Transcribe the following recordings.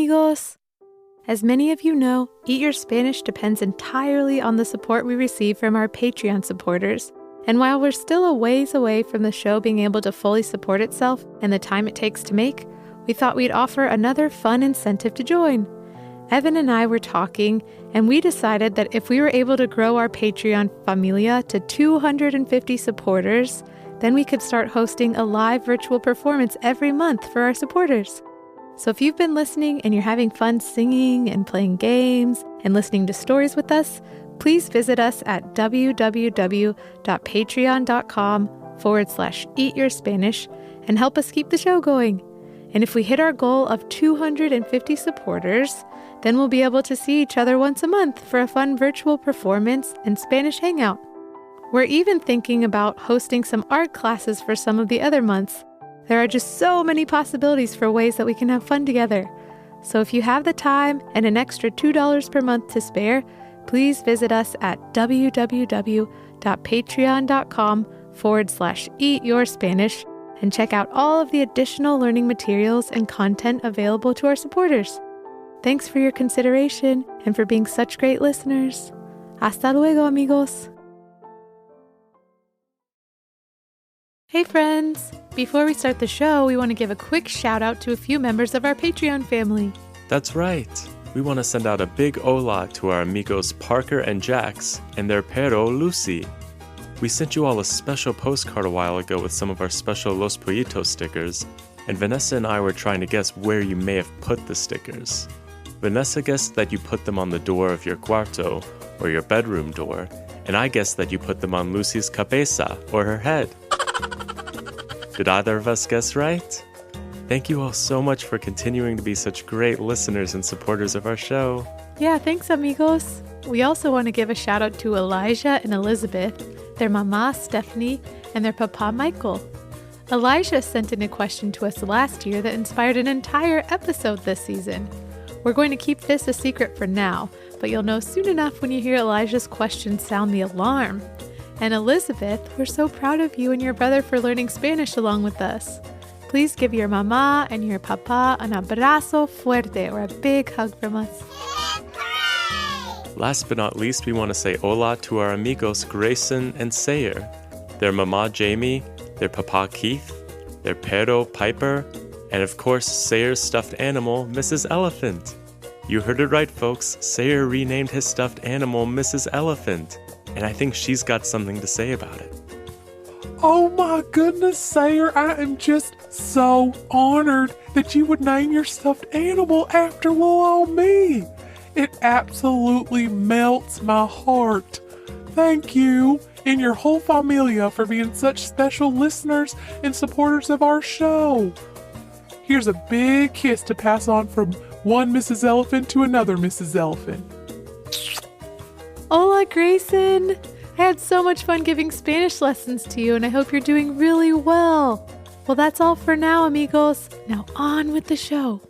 amigos! As many of you know, Eat Your Spanish depends entirely on the support we receive from our Patreon supporters. And while we're still a ways away from the show being able to fully support itself and the time it takes to make, we thought we'd offer another fun incentive to join. Evan and I were talking, and we decided that if we were able to grow our Patreon familia to 250 supporters, then we could start hosting a live virtual performance every month for our supporters. So if you've been listening and you're having fun singing and playing games and listening to stories with us, please visit us at www.patreon.com/eatyourspanish and help us keep the show going. And if we hit our goal of 250 supporters, then we'll be able to see each other once a month for a fun virtual performance and Spanish hangout. We're even thinking about hosting some art classes for some of the other months. There are just so many possibilities for ways that we can have fun together. So if you have the time and an extra $2 per month to spare, please visit us at www.patreon.com/eatyourspanish and check out all of the additional learning materials and content available to our supporters. Thanks for your consideration and for being such great listeners. Hasta luego, amigos. Hey friends! Before we start the show, we want to give a quick shout out to a few members of our Patreon family. That's right. We want to send out a big hola to our amigos Parker and Jax and their perro Lucy. We sent you all a special postcard a while ago with some of our special Los Pollitos stickers, and Vanessa and I were trying to guess where you may have put the stickers. Vanessa guessed that you put them on the door of your cuarto or your bedroom door, and I guessed that you put them on Lucy's cabeza or her head. Did either of us guess right? Thank you all so much for continuing to be such great listeners and supporters of our show. Yeah, thanks, amigos. We also want to give a shout out to Elijah and Elizabeth, their mama, Stephanie, and their papa, Michael. Elijah sent in a question to us last year that inspired an entire episode this season. We're going to keep this a secret for now, but you'll know soon enough when you hear Elijah's question sound the alarm. And Elizabeth, we're so proud of you and your brother for learning Spanish along with us. Please give your mama and your papa an abrazo fuerte, or a big hug from us. Last but not least, we want to say hola to our amigos Grayson and Sayer, their mama Jamie, their papa Keith, their perro Piper, and of course Sayer's stuffed animal, Mrs. Elephant. You heard it right, folks. Sayer renamed his stuffed animal Mrs. Elephant, and I think she's got something to say about it. Oh my goodness, Sayer, I am just so honored that you would name your stuffed animal after little old me. It absolutely melts my heart. Thank you and your whole familia for being such special listeners and supporters of our show. Here's a big kiss to pass on from one Mrs. Elephant to another Mrs. Elephant. Hola, Grayson! I had so much fun giving Spanish lessons to you, and I hope you're doing really well. Well, that's all for now, amigos. Now on with the show.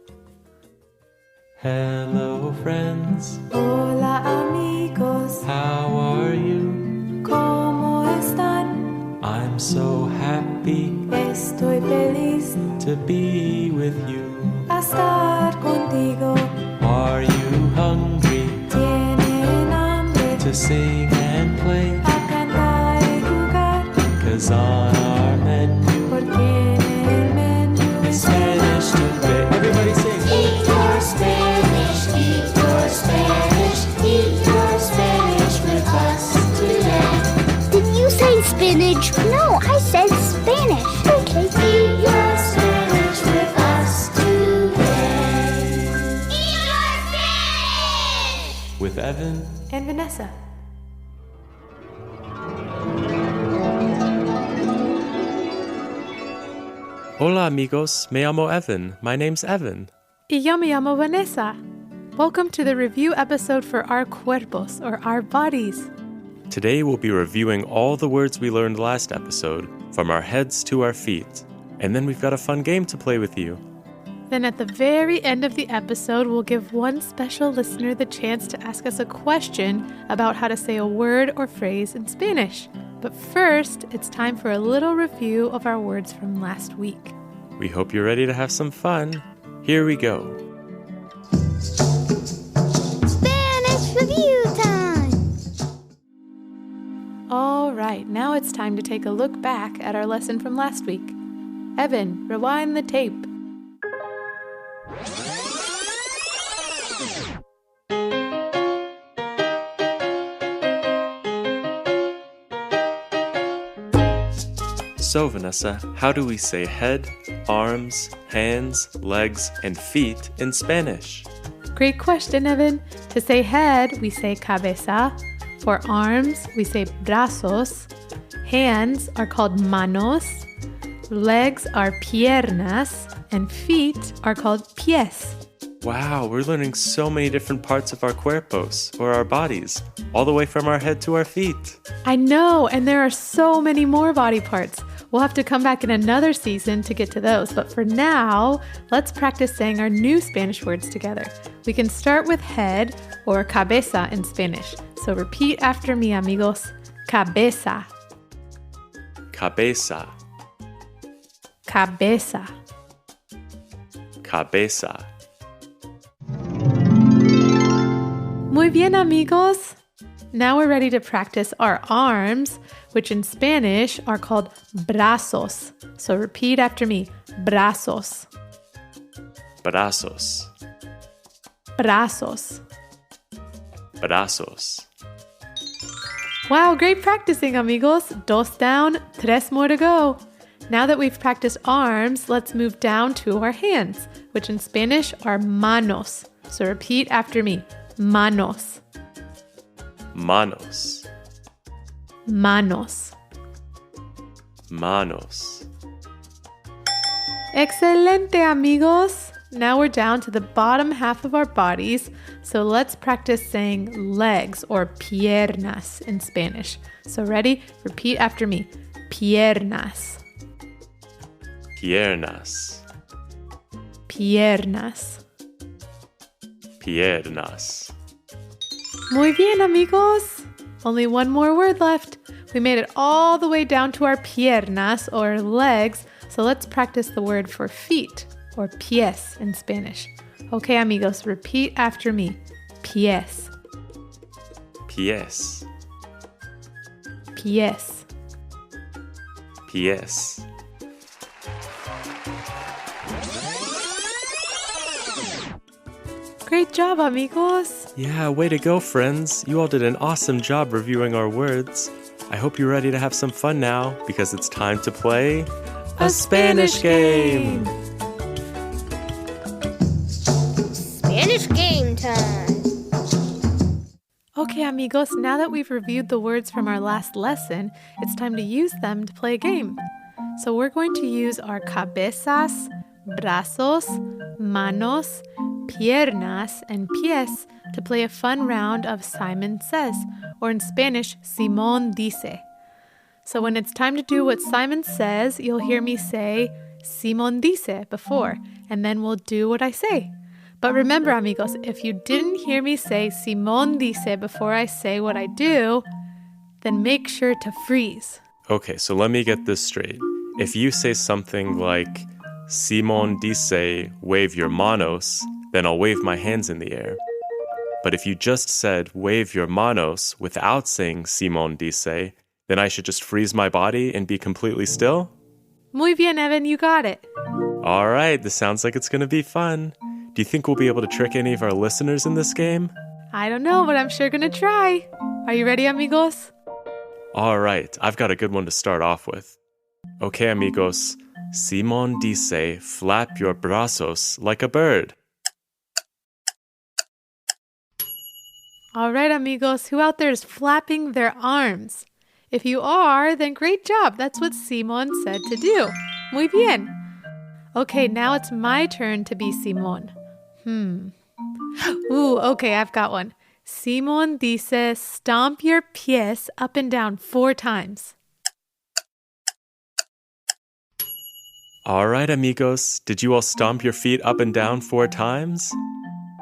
Hello, friends. Hola, amigos. How are you? ¿Cómo están? I'm so happy Estoy feliz to be with you. a estar contigo. Are you hungry Tienen hambre to sing and play? a cantar y jugar. 'Cause on our menu Porque en el menú is Spanish today. Everybody sing. Eat your Spanish, eat your Spanish, eat your Spanish with us today. Did you say spinach? No, I said Spanish. Okay. Eat your Spanish with us today. Eat your Spanish! With Evan. and Vanessa. Hola, amigos. Me llamo Evan. My name's Evan. Y yo me llamo Vanessa. Welcome to the review episode for Our Cuerpos, or Our Bodies. Today we'll be reviewing all the words we learned last episode, from our heads to our feet. And then we've got a fun game to play with you. Then at the very end of the episode, we'll give one special listener the chance to ask us a question about how to say a word or phrase in Spanish. But first, it's time for a little review of our words from last week. We hope you're ready to have some fun. Here we go. now it's time to take a look back at our lesson from last week. Evan, rewind the tape. So, Vanessa, how do we say head, arms, hands, legs, and feet in Spanish? Great question, Evan. To say head, we say cabeza. For arms, we say brazos. Hands are called manos. Legs are piernas. And feet are called pies. Wow, we're learning so many different parts of our cuerpos, or our bodies, all the way from our head to our feet. I know, and there are so many more body parts. We'll have to come back in another season to get to those, but for now, let's practice saying our new Spanish words together. We can start with head, or cabeza in Spanish. So repeat after me, amigos. Cabeza, Cabeza, cabeza. cabeza. Muy bien, amigos. Now we're ready to practice our arms, which in Spanish are called brazos. So repeat after me. Brazos, Brazos, brazos. brazos. Wow, great practicing, amigos. 2 down, 3 more to go. Now that we've practiced arms, let's move down to our hands, which in Spanish are manos. So repeat after me. Manos, Manos, manos. manos. Excelente, amigos. Now we're down to the bottom half of our bodies, so let's practice saying legs or piernas in Spanish. So ready? Repeat after me. Piernas, Piernas, piernas. piernas. Muy bien, amigos. Only one more word left. We made it all the way down to our piernas or legs, so let's practice the word for feet or pies in Spanish. Okay, amigos, repeat after me. Pies, Pies, pies. pies. Great job, amigos. Yeah, way to go, friends. You all did an awesome job reviewing our words. I hope you're ready to have some fun now, because it's time to play A Spanish game. Spanish game time. Okay, amigos, now that we've reviewed the words from our last lesson, it's time to use them to play a game. So we're going to use our cabezas, brazos, manos, piernas, and pies to play a fun round of Simon Says, or in Spanish, Simón dice. So when it's time to do what Simon says, you'll hear me say Simón dice before, and then we'll do what I say. But remember, amigos, if you didn't hear me say Simón dice before I say what I do, then make sure to freeze. Okay, so let me get this straight. If you say something like, Simón dice, wave your manos, then I'll wave my hands in the air. But if you just said, wave your manos, without saying Simón dice, then I should just freeze my body and be completely still? Muy bien, Evan, you got it. All right, this sounds like it's going to be fun. Do you think we'll be able to trick any of our listeners in this game? I don't know, but I'm sure gonna try. Are you ready, amigos? All right, I've got a good one to start off with. Okay, amigos. Simón dice, flap your brazos like a bird. All right, amigos, who out there is flapping their arms? If you are, then great job. That's what Simón said to do. Muy bien. Okay, now it's my turn to be Simón. Ooh, okay, I've got one. Simón dice, stomp your pies up and down 4 times. All right, amigos. Did you all stomp your feet up and down 4 times?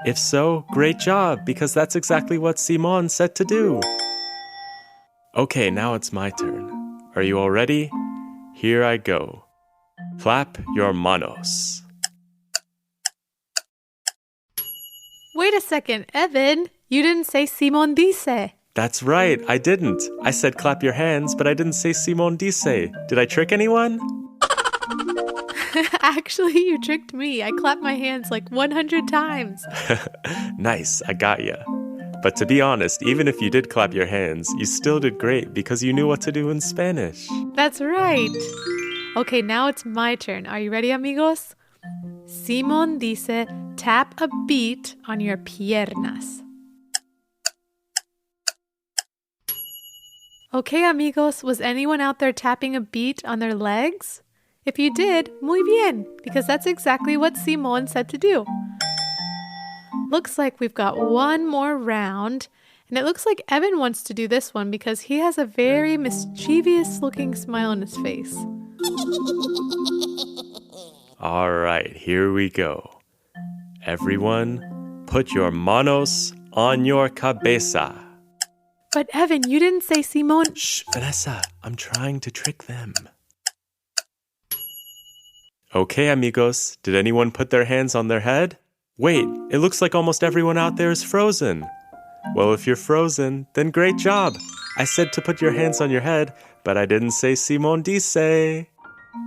If so, great job, because that's exactly what Simón said to do. Okay, now it's my turn. Are you all ready? Here I go. Clap your manos. Wait a second, Evan. You didn't say Simón dice. That's right, I didn't. I said clap your hands, but I didn't say Simón dice. Did I trick anyone? Actually, you tricked me. I clapped my hands like 100 times. Nice, I got ya. But to be honest, even if you did clap your hands, you still did great because you knew what to do in Spanish. That's right. Okay, now it's my turn. Are you ready, amigos? Simón dice, tap a beat on your piernas. Okay, amigos, was anyone out there tapping a beat on their legs? If you did, muy bien, because that's exactly what Simón said to do. Looks like we've got one more round, and it looks like Evan wants to do this one because he has a very mischievous-looking smile on his face. All right, here we go. Everyone, put your manos on your cabeza. But Evan, you didn't say Simón. Shh, Vanessa, I'm trying to trick them. Okay, amigos, did anyone put their hands on their head? Wait, it looks like almost everyone out there is frozen. Well, if you're frozen, then great job. I said to put your hands on your head, but I didn't say Simón dice.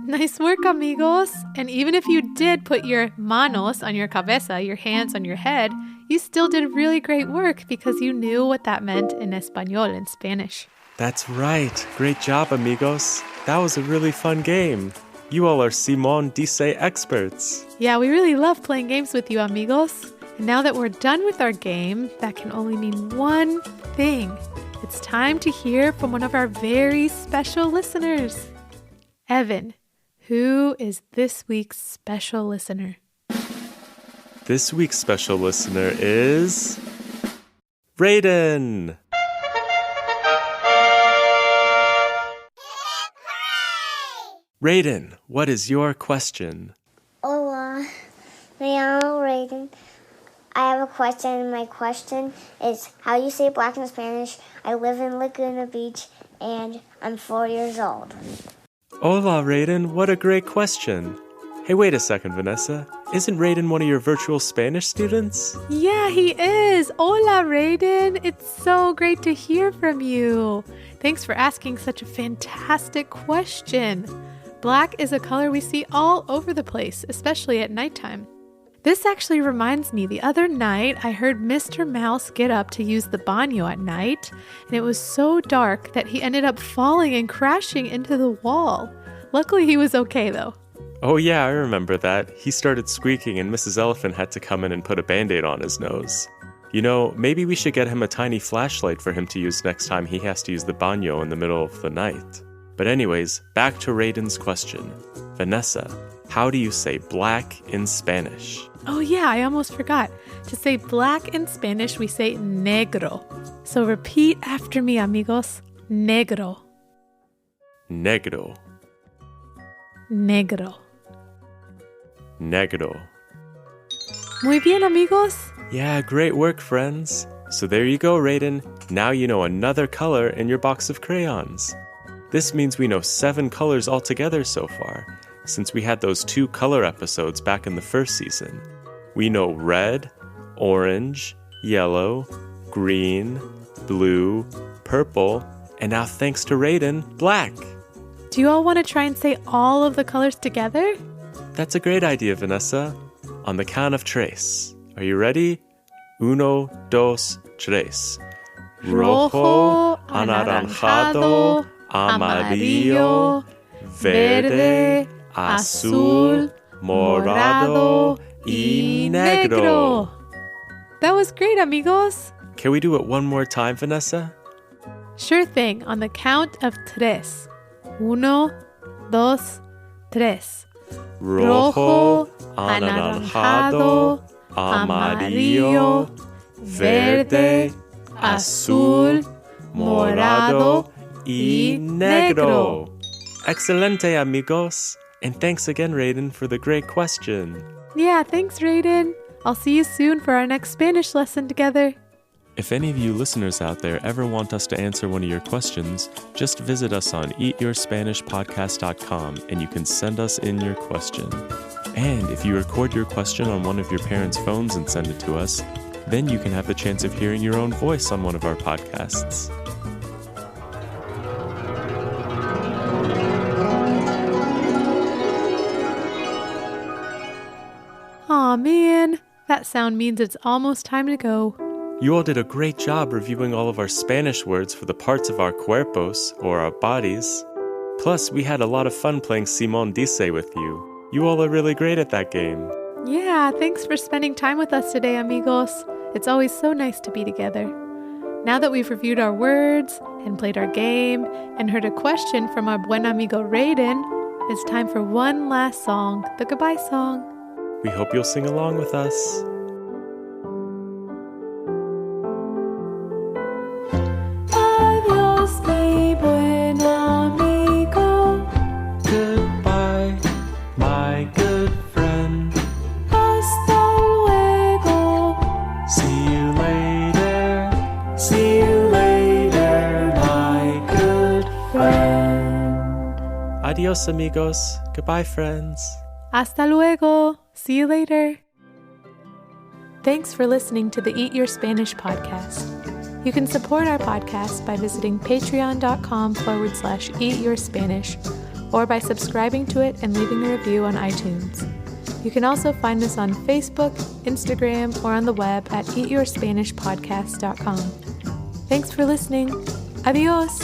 Nice work, amigos. And even if you did put your manos on your cabeza, your hands on your head, you still did really great work because you knew what that meant in Español, in Spanish. That's right. Great job, amigos. That was a really fun game. You all are Simón dice experts. Yeah, we really love playing games with you, amigos. And now that we're done with our game, that can only mean one thing. It's time to hear from one of our very special listeners. Evan, who is this week's special listener? This week's special listener is Raiden. Raiden, what is your question? Hola, me llamo Raiden. I have a question, and my question is how do you say black in Spanish? I live in Laguna Beach, and I'm 4 years old. Hola, Raiden. What a great question. Hey, wait a second, Vanessa. Isn't Raiden one of your virtual Spanish students? Yeah, he is. Hola, Raiden. It's so great to hear from you. Thanks for asking such a fantastic question. Black is a color we see all over the place, especially at nighttime. This actually reminds me, the other night I heard Mr. Mouse get up to use the baño at night, and it was so dark that he ended up falling and crashing into the wall. Luckily, he was okay, though. Oh yeah, I remember that. He started squeaking and Mrs. Elephant had to come in and put a Band-Aid on his nose. You know, maybe we should get him a tiny flashlight for him to use next time he has to use the baño in the middle of the night. But anyways, back to Raiden's question. Vanessa, how do you say black in Spanish? Oh yeah, I almost forgot. To say black in Spanish, we say negro. So repeat after me, amigos. Negro. Negro. Negro. Negro. Muy bien, amigos. Yeah, great work, friends. So there you go, Raiden. Now you know another color in your box of crayons. This means we know 7 colors altogether so far, since we had those 2 color episodes back in the first season. We know red, orange, yellow, green, blue, purple, and now thanks to Raiden, black. Do you all want to try and say all of the colors together? That's a great idea, Vanessa. On the count of tres. Are you ready? 1, 2, 3. Rojo, anaranjado, amarillo, verde, azul, morado, y negro. That was great, amigos. Can we do it one more time, Vanessa? Sure thing. On the count of tres. 1, 2, 3. Rojo, anaranjado, amarillo, verde, azul, morado, y negro. Excelente, amigos. And thanks again, Raiden, for the great question. Yeah, thanks, Raiden. I'll see you soon for our next Spanish lesson together. If any of you listeners out there ever want us to answer one of your questions, just visit us on eatyourspanishpodcast.com and you can send us in your question. And if you record your question on one of your parents' phones and send it to us, Then you can have the chance of hearing your own voice on one of our podcasts. Aw, man. That sound means it's almost time to go. You all did a great job reviewing all of our Spanish words for the parts of our cuerpos, or our bodies. Plus, we had a lot of fun playing Simón Dice with you. You all are really great at that game. Yeah, thanks for spending time with us today, amigos. It's always so nice to be together. Now that we've reviewed our words and played our game and heard a question from our buen amigo Raiden, it's time for one last song, the goodbye song. We hope you'll sing along with us. Adiós, mi buen amigo. Goodbye, my good friend. Hasta luego. See you later. See you later, my good friend. Adios, amigos. Goodbye, friends. Hasta luego. See you later. Thanks for listening to the Eat Your Spanish podcast. You can support our podcast by visiting patreon.com/eatyourspanish or by subscribing to it and leaving a review on iTunes. You can also find us on Facebook, Instagram, or on the web at eatyourspanishpodcast.com. Thanks for listening. Adios!